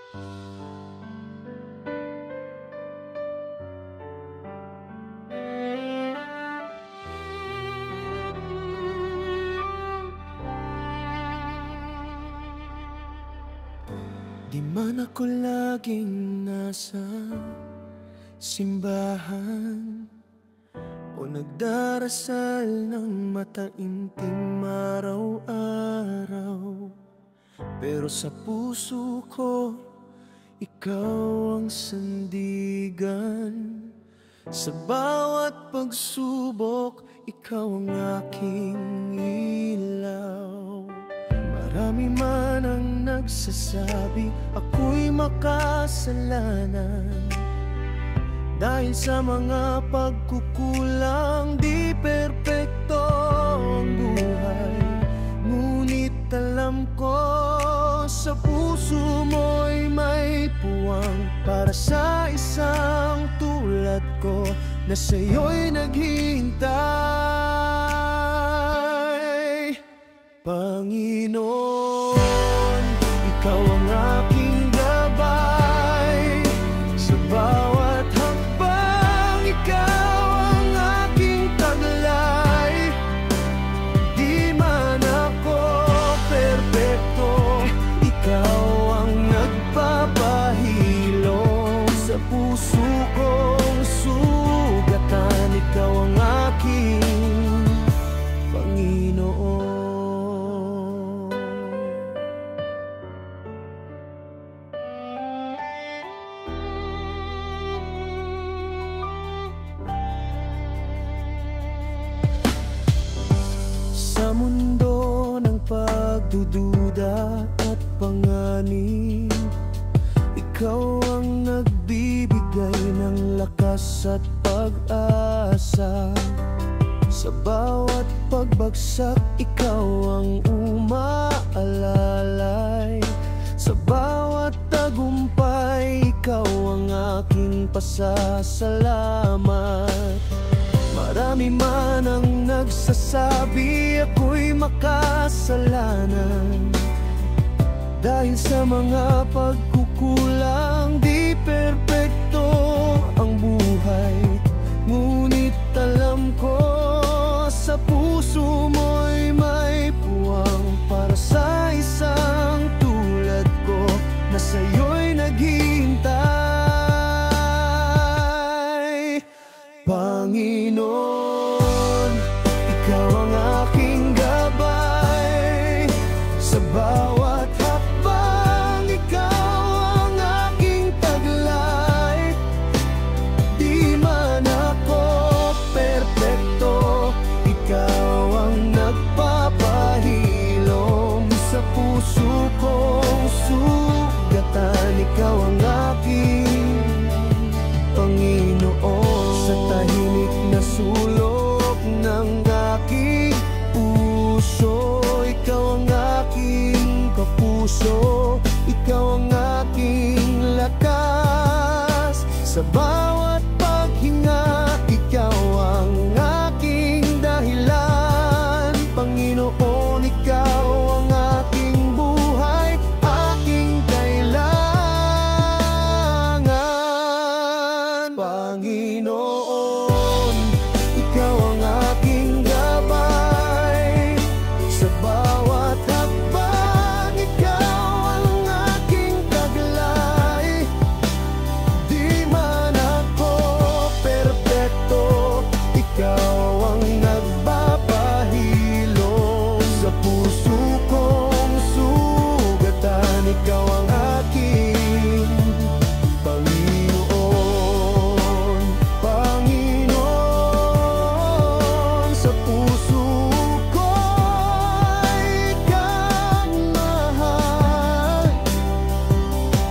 Di man ako laging nasa simbahan o nagdarasal ng mataimtim araw-araw, pero sa puso ko, ikaw ang sandigan. Sa bawat pagsubok, ikaw ang aking ilaw. Marami man ang nagsasabi ako'y makasalanan, dahil sa mga pagkukulang di perpekto ang buhay. Ngunit alam ko sa puso mo'y may puwang para sa isang tulad ko na sa'yo'y naghihintay. Panginoon, ikaw ang aking gabay sa bawat hakbang, ikaw ang aking taglay. Di man ako perpekto, ikaw ang nagpapahilom sa puso kong sugatan. Ikaw ang aking Panginoon. Sa mundo ng pagdududa at panganib, ikaw ang nagbibigay ng lakas at pag-asa. Sa bawat pagbagsak, ikaw ang umaalalay. Sa bawat tagumpay, ikaw ang aking pasasalamat. Marami man ang nagsasabi ako'y makasalanan, dahil sa mga pagkukulang di perpekto ang buhay. Ngunit alam ko sa puso mo'y may puwang para sa isang tulad ko na sa'yo'y naghihintay. Panginoon, ikaw ang aking gabay sa bawat hakbang, ikaw ang aking taglay. Di man ako perpekto, ikaw ang nagpapahilom sa puso kong sugatan. Ikaw ang aking Panginoon. Sa tahimik na sulok ng aking puso, ikaw ang aking kapuso. Ikaw ang aking lakas. Sa bawat paghinga, ikaw ang aking dahilan. Panginoon, ikaw ang aking buhay, aking kailangan. Panginoon, ikaw ang aking gabay sa bawat hakbang, ikaw ang aking taglay. Di man ako perpekto, ikaw ang nagpapahilom sa puso kong sugatan. Ikaw ang aking Panginoon. Panginoon, sa puso ko'y ikaw mahal,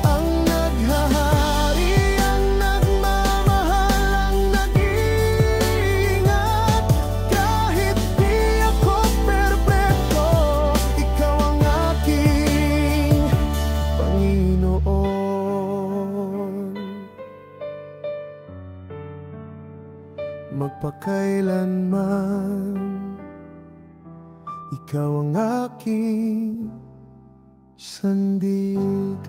ang naghahari, ang nagmamahal, ang nag-iingat. Kahit di ako perpekto, ikaw ang aking Panginoon. Magpakailanman, ikaw ang aking sandigan.